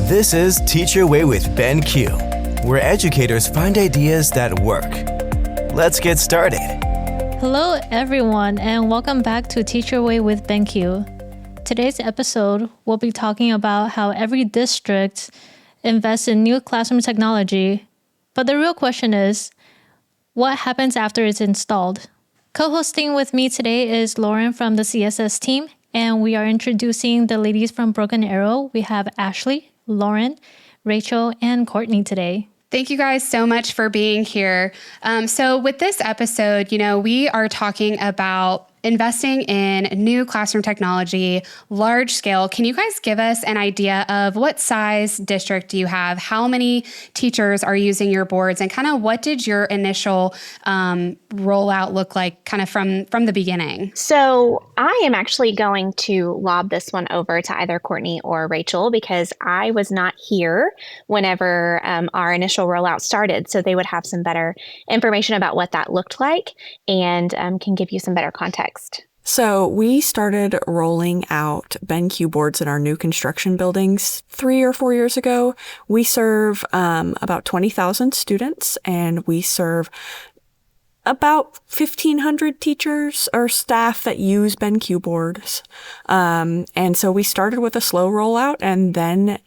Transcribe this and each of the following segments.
This is Teach Your Way with BenQ, where educators find ideas that work. Let's get started. Hello, everyone, and welcome back to Teach Your Way with BenQ. Today's episode, we'll be talking about how every district invests in new classroom technology, but the real question is, what happens after it's installed? Co-hosting with me today is Lauren from the CSS team, and we are introducing the ladies from Broken Arrow. We have Ashley, Lauren, Rachel, and Courtney today. Thank you guys so much for being here. So with this episode, we are talking about investing in new classroom technology, large scale. Can you guys give us an idea of what size district do you have? How many teachers are using your boards? And kind of what did your initial rollout look like kind of from the beginning? So I am actually going to lob this one over to either Courtney or Rachel because I was not here whenever our initial rollout started. So they would have some better information about what that looked like and can give you some better context. So we started rolling out BenQ Boards in our new construction buildings 3 or 4 years ago. We serve about 20,000 students, and we serve about 1,500 teachers or staff that use BenQ Boards. And so we started with a slow rollout, and then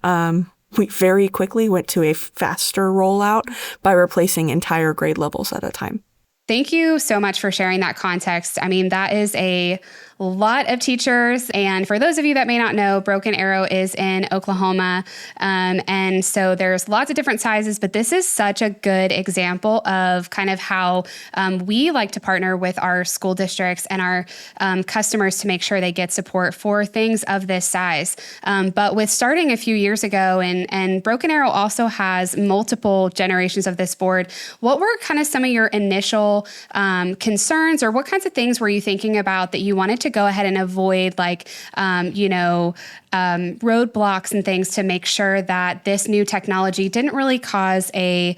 we very quickly went to a faster rollout by replacing entire grade levels at a time. Thank you so much for sharing that context. I mean, that is a lot of teachers. And for those of you that may not know, Broken Arrow is in Oklahoma. And so there's lots of different sizes, but this is such a good example of kind of how we like to partner with our school districts and our customers to make sure they get support for things of this size. But with starting a few years ago, and Broken Arrow also has multiple generations of this board, what were kind of some of your initial concerns, or what kinds of things were you thinking about that you wanted to go ahead and avoid, like, roadblocks and things to make sure that this new technology didn't really cause a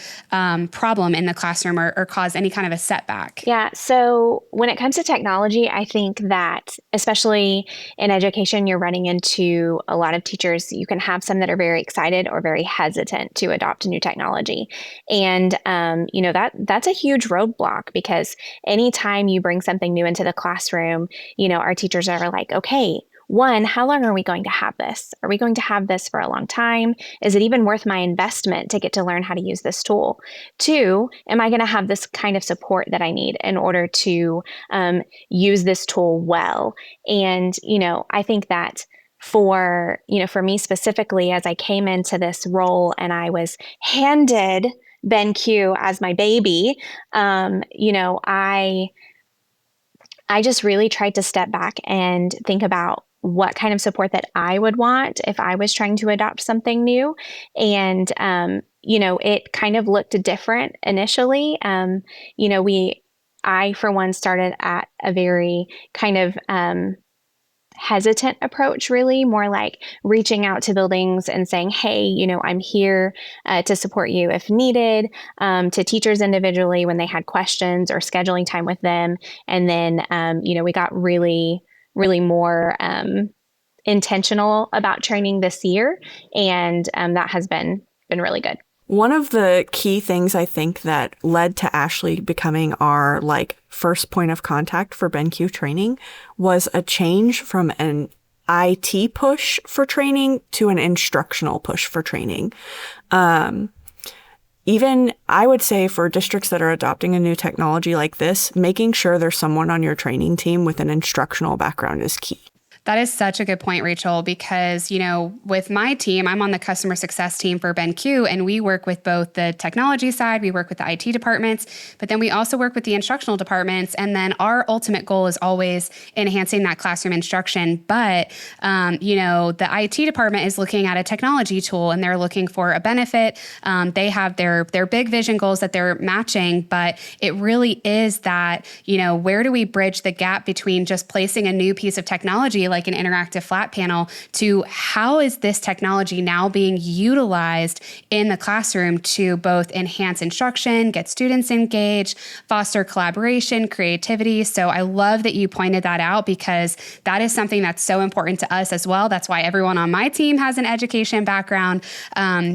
problem in the classroom or cause any kind of a setback? Yeah. So when it comes to technology, I think that especially in education, you're running into a lot of teachers. You can have some that are very excited or very hesitant to adopt new technology. And, that's a huge roadblock because anytime you bring something new into the classroom, our teachers are like, okay, one, how long are we going to have this? Are we going to have this for a long time? Is it even worth my investment to get to learn how to use this tool? Two, am I going to have this kind of support that I need in order to use this tool well? And, I think that for me specifically, as I came into this role and I was handed BenQ as my baby, I just really tried to step back and think about what kind of support that I would want if I was trying to adopt something new. And, it kind of looked different initially. I, for one, started at a very kind of hesitant approach, really more like reaching out to buildings and saying, hey, I'm here to support you if needed, to teachers individually when they had questions or scheduling time with them. And then, we got really, really more intentional about training this year. And that has been really good. One of the key things I think that led to Ashley becoming our first point of contact for BenQ training was a change from an IT push for training to an instructional push for training. Even I would say for districts that are adopting a new technology like this, making sure there's someone on your training team with an instructional background is key. That is such a good point, Rachel, because, with my team, I'm on the customer success team for BenQ, and we work with both the technology side, we work with the IT departments, but then we also work with the instructional departments. And then our ultimate goal is always enhancing that classroom instruction. But, the IT department is looking at a technology tool and they're looking for a benefit. They have their big vision goals that they're matching, but it really is that, where do we bridge the gap between just placing a new piece of technology like an interactive flat panel, to how is this technology now being utilized in the classroom to both enhance instruction, get students engaged, foster collaboration, creativity. So I love that you pointed that out, because that is something that's so important to us as well. That's why everyone on my team has an education background,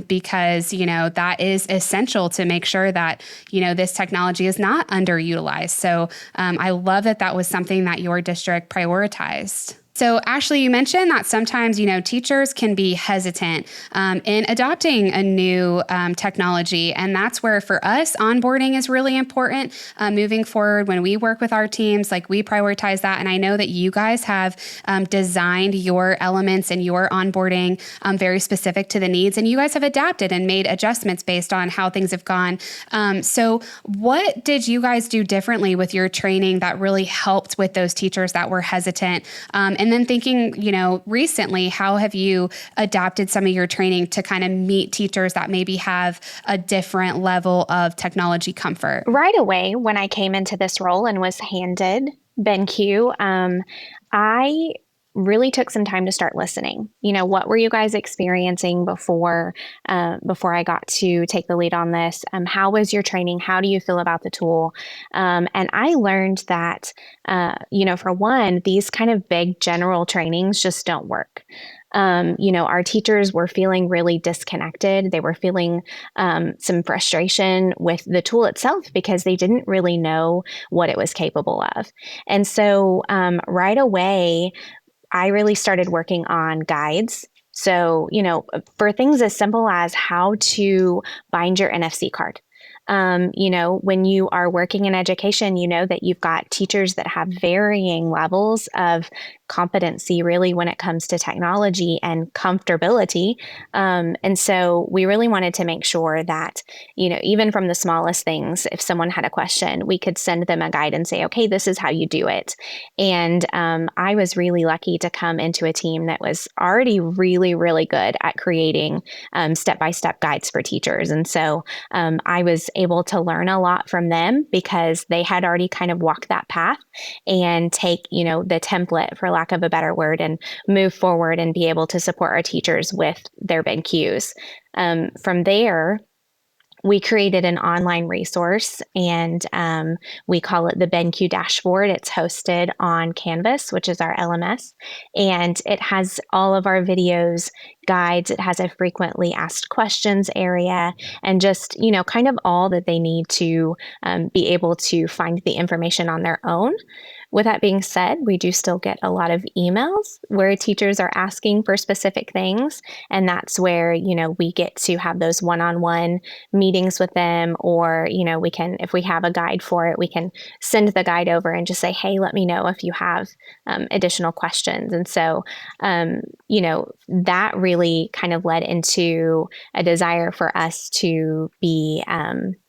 because, that is essential to make sure that, this technology is not underutilized. So I love that that was something that your district prioritized. So Ashley, you mentioned that sometimes, teachers can be hesitant in adopting a new technology. And that's where for us, onboarding is really important moving forward. When we work with our teams, like we prioritize that. And I know that you guys have designed your elements and your onboarding very specific to the needs. And you guys have adapted and made adjustments based on how things have gone. So what did you guys do differently with your training that really helped with those teachers that were hesitant? And then thinking, recently, how have you adapted some of your training to kind of meet teachers that maybe have a different level of technology comfort? Right away, when I came into this role and was handed BenQ, I really took some time to start listening. What were you guys experiencing before I got to take the lead on this? How was your training? How do you feel about the tool? And I learned that, for one, these kind of big general trainings just don't work. Our teachers were feeling really disconnected. They were feeling some frustration with the tool itself because they didn't really know what it was capable of. And so right away, I really started working on guides. So, for things as simple as how to bind your NFC card. When you are working in education, that you've got teachers that have varying levels of competency, really, when it comes to technology and comfortability. And so we really wanted to make sure that, even from the smallest things, if someone had a question, we could send them a guide and say, okay, this is how you do it. And I was really lucky to come into a team that was already really, really good at creating step-by-step guides for teachers. And so I was able to learn a lot from them because they had already kind of walked that path and take, the template, for lack of a better word, and move forward and be able to support our teachers with their BenQs. From there, we created an online resource, and we call it the BenQ dashboard. It's hosted on Canvas, which is our LMS, and it has all of our videos, guides. It has a frequently asked questions area, and just, kind of all that they need to be able to find the information on their own. With that being said, we do still get a lot of emails where teachers are asking for specific things. And that's where, we get to have those one-on-one meetings with them, or, we can, if we have a guide for it, we can send the guide over and just say, hey, let me know if you have additional questions. And so, that really kind of led into a desire for us to be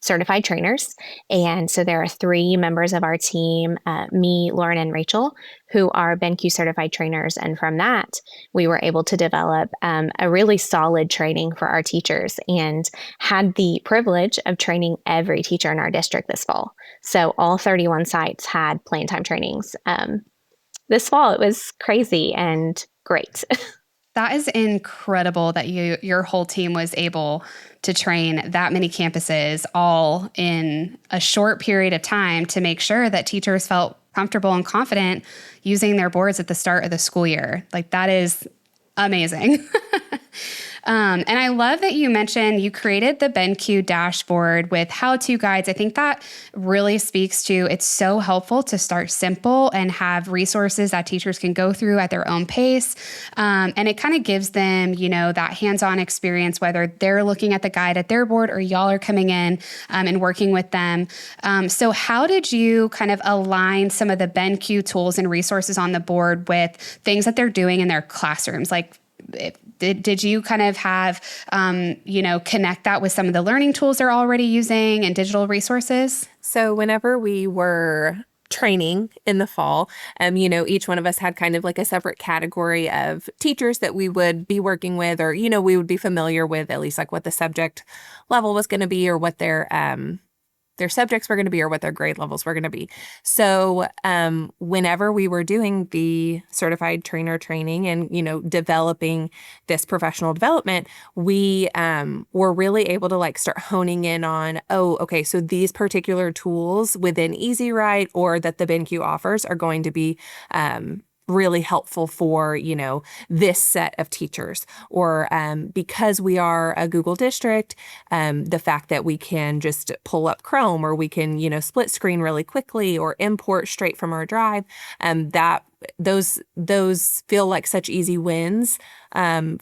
certified trainers. And so there are 3 members of our team, me, Lauren, and Rachel, who are BenQ certified trainers. And from that, we were able to develop a really solid training for our teachers, and had the privilege of training every teacher in our district this fall. So all 31 sites had plan time trainings. This fall, it was crazy and great. That is incredible that your whole team was able to train that many campuses all in a short period of time to make sure that teachers felt comfortable and confident using their boards at the start of the school year. Like, that is amazing. And I love that you mentioned you created the BenQ dashboard with how-to guides. I think that really speaks to, it's so helpful to start simple and have resources that teachers can go through at their own pace. And it kind of gives them, that hands-on experience, whether they're looking at the guide at their board or y'all are coming in and working with them. So how did you kind of align some of the BenQ tools and resources on the board with things that they're doing in their classrooms? Like, did you kind of have, connect that with some of the learning tools they're already using and digital resources? So whenever we were training in the fall, each one of us had kind of like a separate category of teachers that we would be working with, or, we would be familiar with at least like what the subject level was going to be, or what their their subjects were going to be or what their grade levels were going to be. So whenever we were doing the certified trainer training and, developing this professional development, we were really able to like start honing in on, okay, so these particular tools within EZWrite or that the BenQ offers are going to be really helpful for, this set of teachers. Or because we are a Google district, the fact that we can just pull up Chrome or we can, split screen really quickly or import straight from our drive, that those feel like such easy wins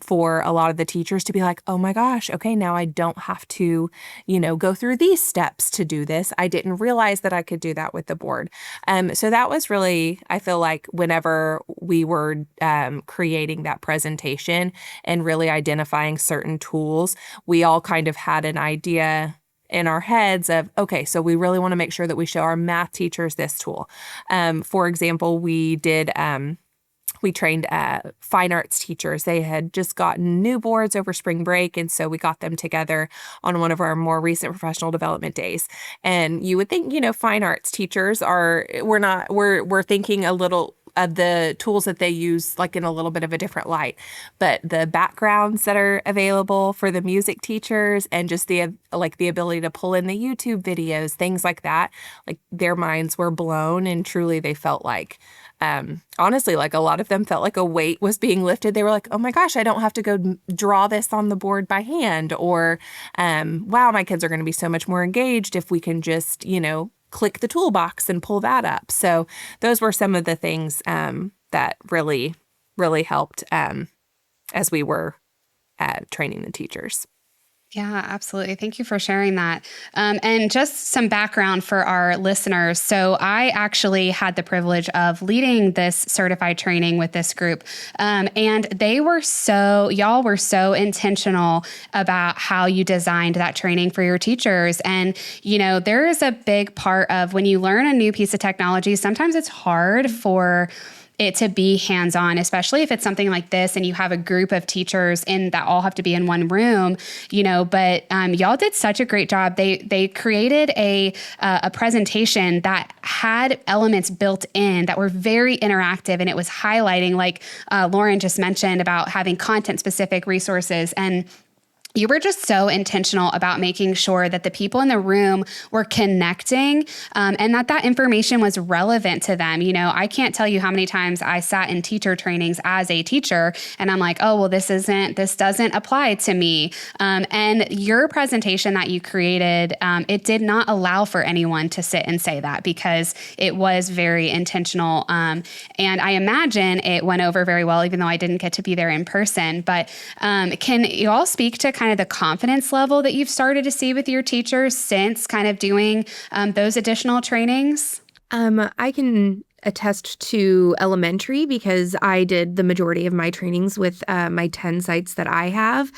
for a lot of the teachers to be like, oh my gosh, okay, now I don't have to, go through these steps to do this. I didn't realize that I could do that with the board. So that was really, I feel like whenever we were creating that presentation and really identifying certain tools, we all kind of had an idea in our heads of, okay, so we really want to make sure that we show our math teachers this tool. For example, we trained fine arts teachers. They had just gotten new boards over spring break. And so we got them together on one of our more recent professional development days. And you would think, fine arts teachers we're thinking a little of the tools that they use like in a little bit of a different light, but the backgrounds that are available for the music teachers and just the ability to pull in the YouTube videos, things like that, like their minds were blown and truly they felt like, honestly, like a lot of them felt like a weight was being lifted. They were like, oh my gosh, I don't have to go draw this on the board by hand, or, wow, my kids are going to be so much more engaged if we can just, click the toolbox and pull that up. So those were some of the things that really, really helped as we were training the teachers. Yeah, absolutely. Thank you for sharing that. And just some background for our listeners. So I actually had the privilege of leading this certified training with this group. And y'all were so intentional about how you designed that training for your teachers. And, there is a big part of when you learn a new piece of technology, sometimes it's hard for it to be hands-on, especially if it's something like this and you have a group of teachers that all have to be in one room, but y'all did such a great job. They created a presentation that had elements built in that were very interactive, and it was highlighting, like Lauren just mentioned, about having content-specific resources. And you were just so intentional about making sure that the people in the room were connecting and that information was relevant to them. I can't tell you how many times I sat in teacher trainings as a teacher and I'm like, oh, well, this doesn't apply to me. And your presentation that you created, it did not allow for anyone to sit and say that because it was very intentional. And I imagine it went over very well, even though I didn't get to be there in person. But can you all speak to kind of the confidence level that you've started to see with your teachers since kind of doing those additional trainings? I can attest to elementary because I did the majority of my trainings with my 10 sites that I have.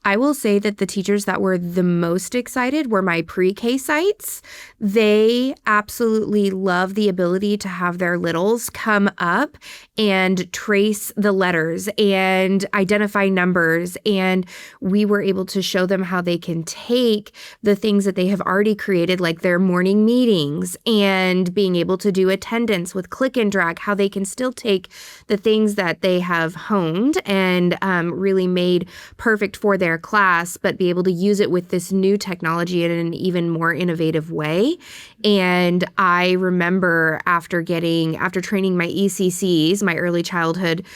I will say that the teachers that were the most excited were my pre-K sites. They absolutely love the ability to have their littles come up and trace the letters and identify numbers. And we were able to show them how they can take the things that they have already created, like their morning meetings and being able to do attendance with click and drag, how they can still take the things that they have honed and really made perfect for their class, but be able to use it with this new technology in an even more innovative way. And I remember after training my ECCs, my early childhood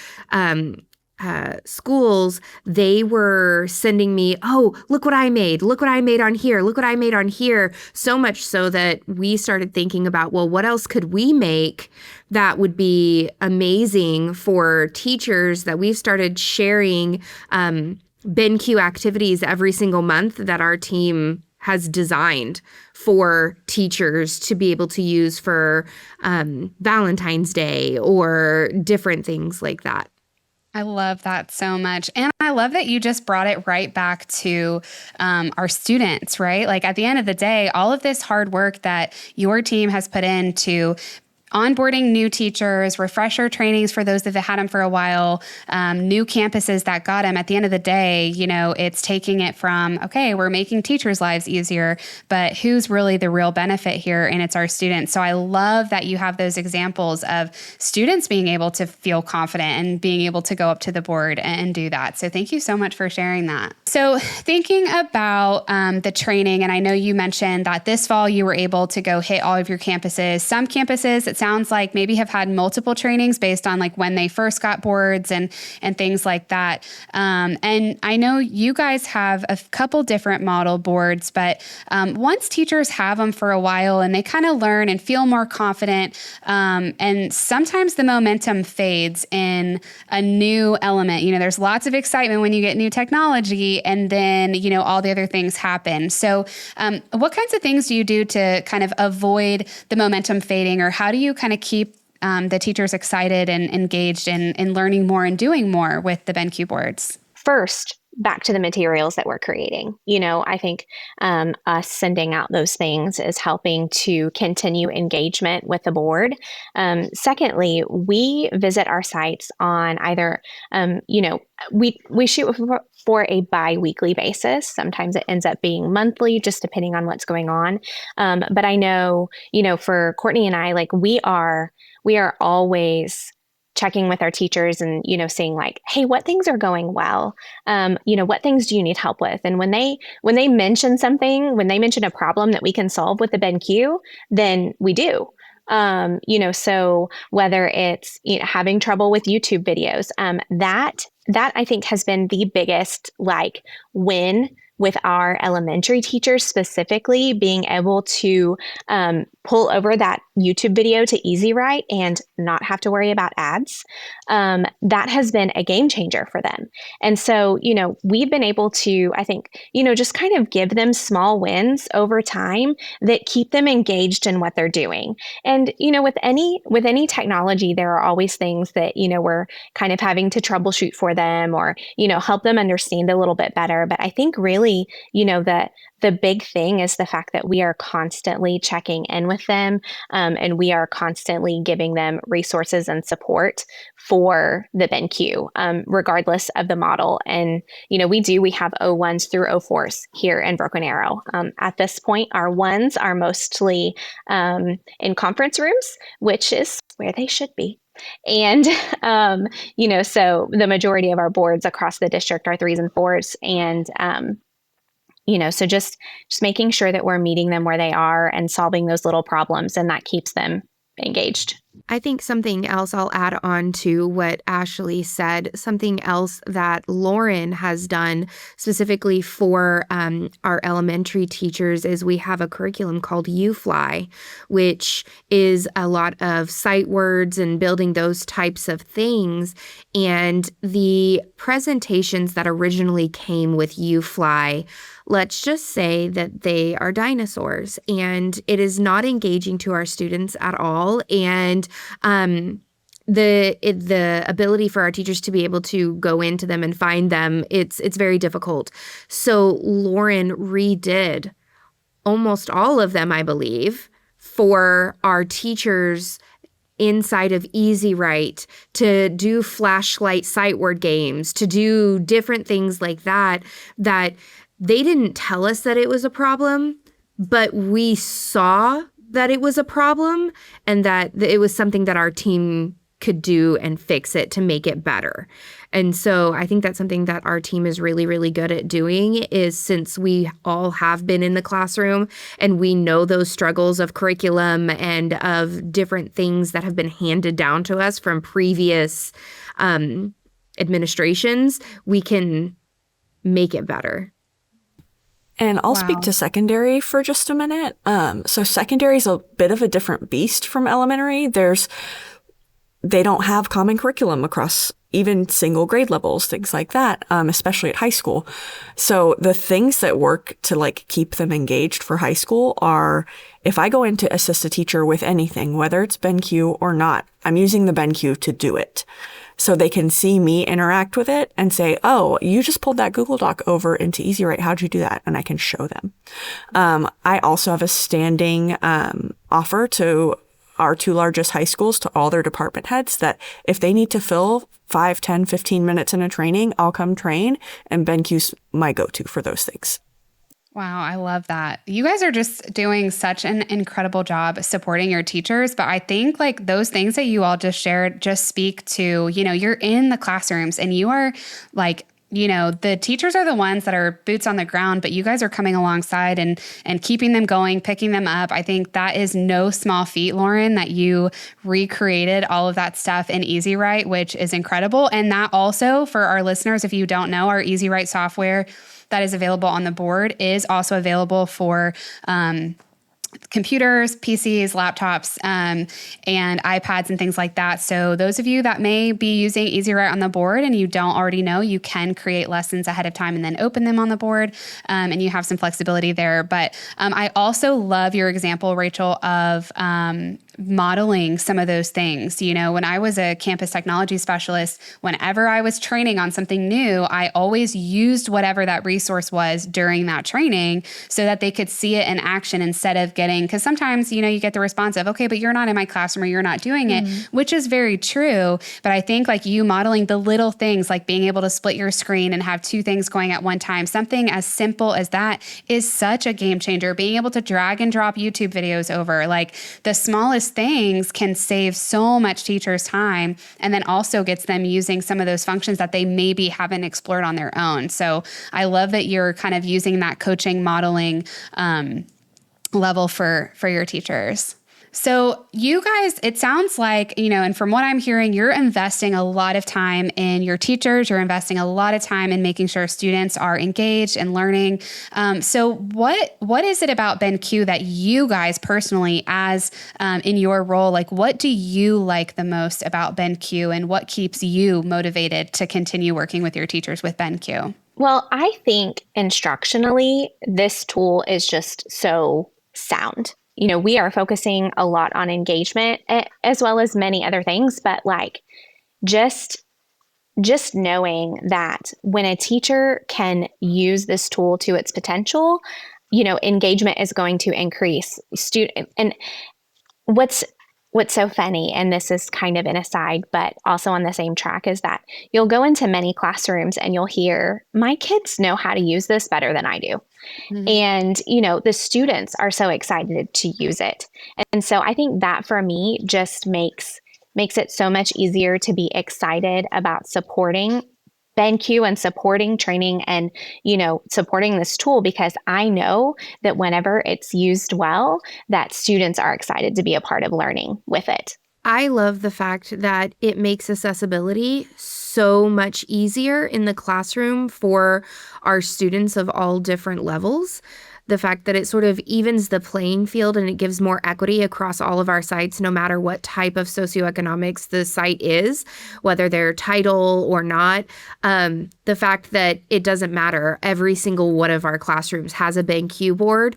schools, they were sending me, oh, look what I made. Look what I made on here. Look what I made on here. So much so that we started thinking about, well, what else could we make that would be amazing for teachers, that we've started sharing BenQ activities every single month that our team has designed for teachers to be able to use for Valentine's Day or different things like that. I love that so much. And I love that you just brought it right back to our students, right? Like at the end of the day, all of this hard work that your team has put into onboarding new teachers, refresher trainings for those that have had them for a while, new campuses that got them. At the end of the day, it's taking it from, okay, we're making teachers' lives easier, but who's really the real benefit here? And it's our students. So I love that you have those examples of students being able to feel confident and being able to go up to the board and do that. So thank you so much for sharing that. So thinking about the training, and I know you mentioned that this fall you were able to go hit all of your campuses. Some campuses, it sounds like, maybe have had multiple trainings based on like when they first got boards and things like that. And I know you guys have a couple different model boards, but once teachers have them for a while and they kind of learn and feel more confident, and sometimes the momentum fades in a new element. There's lots of excitement when you get new technology, and then, all the other things happen. So what kinds of things do you do to kind of avoid the momentum fading, or how do you kind of keep the teachers excited and engaged in learning more and doing more with the BenQ boards? First, back to the materials that we're creating. I think us sending out those things is helping to continue engagement with the board. Secondly, we visit our sites on either, we shoot for a bi-weekly basis. Sometimes it ends up being monthly, just depending on what's going on. But I know, for Courtney and I, like we are always checking with our teachers and, saying like, hey, what things are going well? What things do you need help with? And when they mention something, when they mention a problem that we can solve with the BenQ, then we do. So whether it's having trouble with YouTube videos, that I think has been the biggest win with our elementary teachers, specifically being able to pull over that YouTube video to EZWrite and not have to worry about ads. That has been a game changer for them. And so, we've been able to, I think, just kind of give them small wins over time that keep them engaged in what they're doing. And, with any technology, there are always things that, we're kind of having to troubleshoot for them or, help them understand a little bit better. But I think really, the big thing is the fact that we are constantly checking in with them, and we are constantly giving them resources and support for the BenQ, regardless of the model. And, we have O1s through O4s here in Broken Arrow. At this point, our ones are mostly in conference rooms, which is where they should be. And, so the majority of our boards across the district are 3s and 4s. And, so just making sure that we're meeting them where they are and solving those little problems, and that keeps them engaged. I think something else I'll add on to what Ashley said, something else that Lauren has done specifically for our elementary teachers is we have a curriculum called UFly, which is a lot of sight words and building those types of things. And the presentations that originally came with UFly, let's just say that they are dinosaurs, and it is not engaging to our students at all. And the ability for our teachers to be able to go into them and find them, it's very difficult. So Lauren redid almost all of them, I believe, for our teachers inside of EZWrite, to do flashlight sight word games, to do different things like that they didn't tell us that it was a problem, but we saw that it was a problem and that it was something that our team could do and fix it to make it better. And so I think that's something that our team is really, really good at doing, is since we all have been in the classroom and we know those struggles of curriculum and of different things that have been handed down to us from previous administrations, we can make it better. And I'll speak to secondary for just a minute. So secondary is a bit of a different beast from elementary. They don't have common curriculum across even single grade levels, things like that, especially at high school. So the things that work to keep them engaged for high school are, if I go in to assist a teacher with anything, whether it's BenQ or not, I'm using the BenQ to do it. So they can see me interact with it and say, oh, you just pulled that Google Doc over into EZWrite. How'd you do that? And I can show them. I also have a standing offer to our 2 largest high schools to all their department heads that if they need to fill 5, 10, 15 minutes in a training, I'll come train, and BenQ's my go-to for those things. Wow, I love that. You guys are just doing such an incredible job supporting your teachers. But I think like those things that you all just shared just speak to, you're in the classrooms and you are like, the teachers are the ones that are boots on the ground, but you guys are coming alongside and keeping them going, picking them up. I think that is no small feat, Lauren, that you recreated all of that stuff in EZWrite, which is incredible. And that also, for our listeners, if you don't know, our EZWrite software that is available on the board is also available for computers, PCs, laptops, and iPads and things like that. So those of you that may be using EZWrite on the board and you don't already know, you can create lessons ahead of time and then open them on the board, and you have some flexibility there. But I also love your example, Rachel, of modeling some of those things. When I was a campus technology specialist, whenever I was training on something new, I always used whatever that resource was during that training so that they could see it in action instead of because sometimes, you get the response of, okay, but you're not in my classroom or you're not doing it, which is very true. But I think like you modeling the little things, like being able to split your screen and have 2 things going at one time, something as simple as that is such a game changer. Being able to drag and drop YouTube videos over, like the smallest things can save so much teachers' time, and then also gets them using some of those functions that they maybe haven't explored on their own. So I love that you're kind of using that coaching modeling level for your teachers. So you guys, it sounds like, and from what I'm hearing, you're investing a lot of time in your teachers. You're investing a lot of time in making sure students are engaged and learning. So what is it about BenQ that you guys personally, as in your role, like what do you like the most about BenQ, and what keeps you motivated to continue working with your teachers with BenQ? Well, I think instructionally, this tool is just so sound. We are focusing a lot on engagement as well as many other things, but like just knowing that when a teacher can use this tool to its potential, engagement is going to increase. And what's so funny, and this is kind of an aside, but also on the same track, is that you'll go into many classrooms and you'll hear, my kids know how to use this better than I do. Mm-hmm. And, the students are so excited to use it. And so I think that for me just makes it so much easier to be excited about supporting BenQ and supporting training and, supporting this tool, because I know that whenever it's used well, that students are excited to be a part of learning with it. I love the fact that it makes accessibility so much easier in the classroom for our students of all different levels. The fact that it sort of evens the playing field and it gives more equity across all of our sites, no matter what type of socioeconomics the site is, whether they're title or not. The fact that it doesn't matter, every single one of our classrooms has a BenQ board.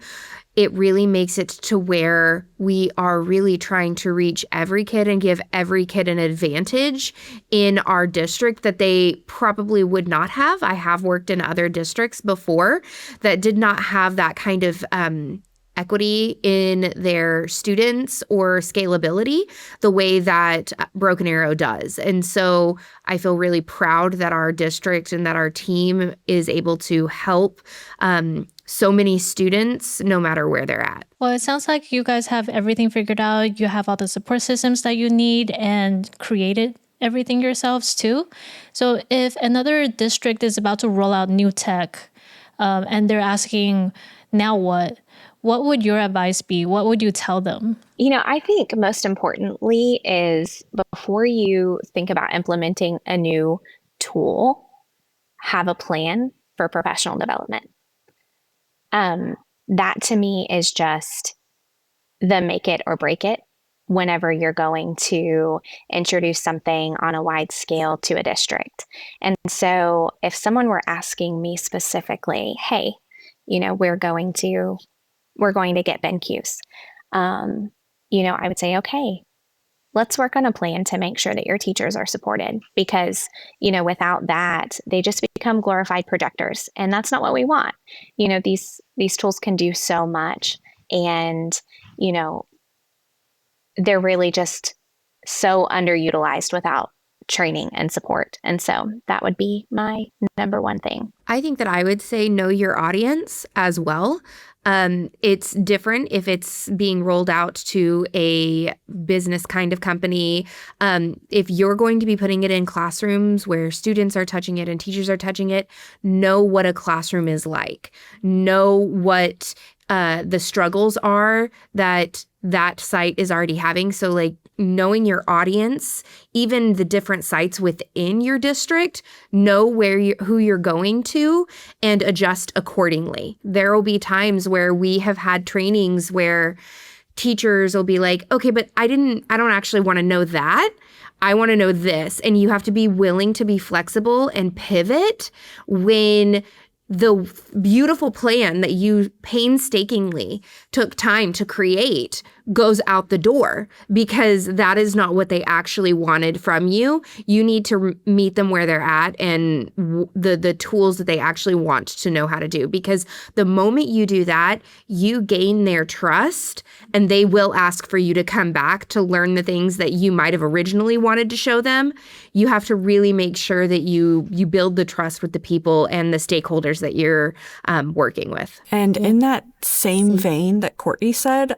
It really makes it to where we are really trying to reach every kid and give every kid an advantage in our district that they probably would not have. I have worked in other districts before that did not have that kind of equity in their students or scalability the way that Broken Arrow does. And so I feel really proud that our district and that our team is able to help so many students, no matter where they're at. Well, it sounds like you guys have everything figured out. You have all the support systems that you need and created everything yourselves too. So if another district is about to roll out new tech and they're asking, now what would your advice be? What would you tell them? I think most importantly is before you think about implementing a new tool, have a plan for professional development. That to me is just the make it or break it whenever you're going to introduce something on a wide scale to a district. And so if someone were asking me specifically, hey, we're going to get BenQs, I would say, okay, let's work on a plan to make sure that your teachers are supported, because, without that, they just become glorified projectors. And that's not what we want. These tools can do so much. And, they're really just so underutilized without training and support. And so that would be my number one thing. I think that I would say know your audience as well. It's different if it's being rolled out to a business kind of company. If you're going to be putting it in classrooms where students are touching it and teachers are touching it, know what a classroom is like. Know what the struggles are that site is already having. So like knowing your audience, even the different sites within your district, know who you're going to and adjust accordingly. There will be times where we have had trainings where teachers will be like, okay, but I don't actually want to know that. I want to know this. And you have to be willing to be flexible and pivot when the beautiful plan that you painstakingly took time to create goes out the door, because that is not what they actually wanted from you. You need to meet them where they're at and the tools that they actually want to know how to do. Because the moment you do that, you gain their trust and they will ask for you to come back to learn the things that you might have originally wanted to show them. You have to really make sure that you build the trust with the people and the stakeholders that you're working with. And in that same vein that Courtney said,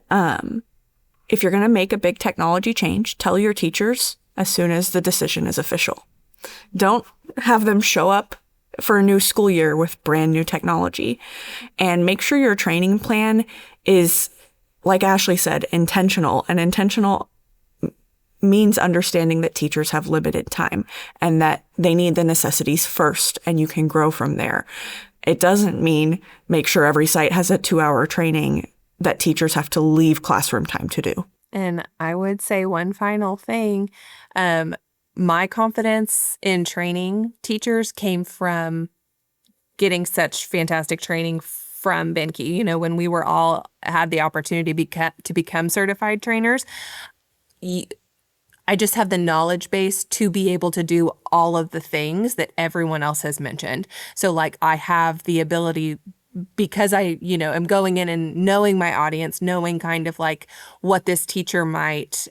if you're going to make a big technology change, tell your teachers as soon as the decision is official. Don't have them show up for a new school year with brand new technology. And make sure your training plan is, like Ashley said, intentional. And intentional means understanding that teachers have limited time and that they need the necessities first and you can grow from there. It doesn't mean make sure every site has a 2-hour training that teachers have to leave classroom time to do. And I would say one final thing. My confidence in training teachers came from getting such fantastic training from BenQ. You know, when we were all had the opportunity to become certified trainers, I just have the knowledge base to be able to do all of the things that everyone else has mentioned. So like I have the ability, because I, am going in and knowing my audience, knowing kind of like what this teacher might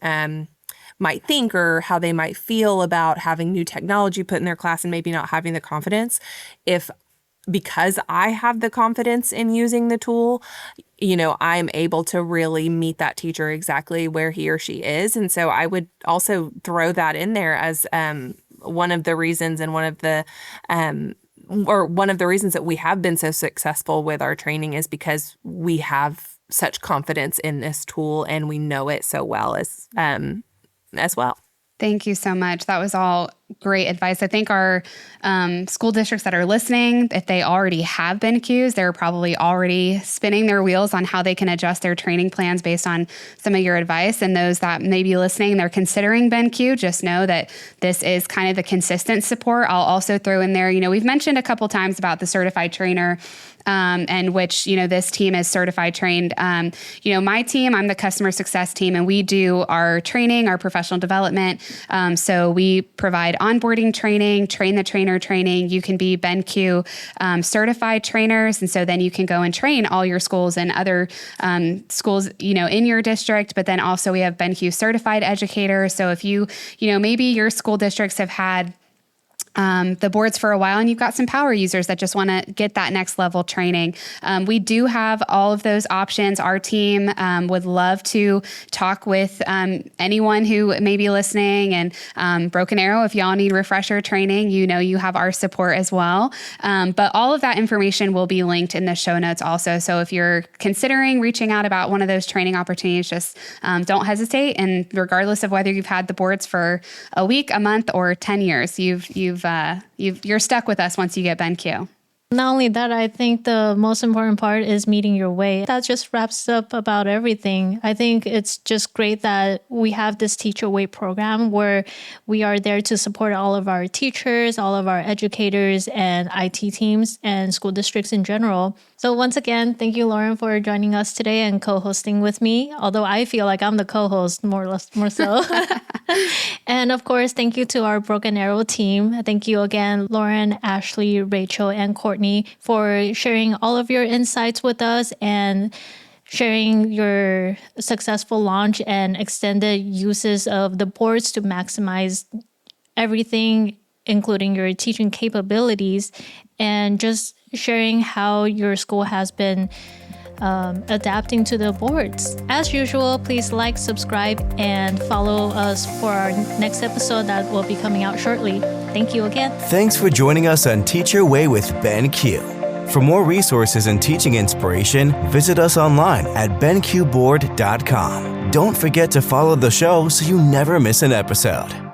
think or how they might feel about having new technology put in their class and maybe not having the confidence. Because I have the confidence in using the tool, I'm able to really meet that teacher exactly where he or she is. And so I would also throw that in there as one of the reasons and one of the reasons that we have been so successful with our training is because we have such confidence in this tool and we know it so well as well. Thank you so much. That was all great advice. I think our school districts that are listening, if they already have BenQs, they're probably already spinning their wheels on how they can adjust their training plans based on some of your advice. And those that may be listening, they're considering BenQ, just know that this is kind of the consistent support. I'll also throw in there, we've mentioned a couple times about the certified trainer, and which, this team is certified trained. My team, I'm the customer success team, and we do our training, our professional development. So we provide onboarding training, train the trainer training. You can be BenQ certified trainers. And so then you can go and train all your schools and other schools, in your district. But then also we have BenQ certified educators. So if maybe your school districts have had the boards for a while and you've got some power users that just want to get that next level training. We do have all of those options. Our team would love to talk with anyone who may be listening, and Broken Arrow, if y'all need refresher training, you have our support as well. But all of that information will be linked in the show notes also. So if you're considering reaching out about one of those training opportunities, just don't hesitate. And regardless of whether you've had the boards for a week, a month, or 10 years, you're stuck with us once you get BenQ. Not only that, I think the most important part is meeting your way. That just wraps up about everything. I think it's just great that we have this Teacher Way program where we are there to support all of our teachers, all of our educators and IT teams and school districts in general. So once again, thank you, Lauren, for joining us today and co-hosting with me, although I feel like I'm the co-host more so. And of course, thank you to our Broken Arrow team. Thank you again, Lauren, Ashley, Rachel, and Courtney, for sharing all of your insights with us and sharing your successful launch and extended uses of the boards to maximize everything, including your teaching capabilities, and just sharing how your school has been adapting to the boards. As usual, please like, subscribe, and follow us for our next episode that will be coming out shortly. Thank you again. Thanks for joining us on Teach Your Way with BenQ. For more resources and teaching inspiration, visit us online at benqboard.com. Don't forget to follow the show so you never miss an episode.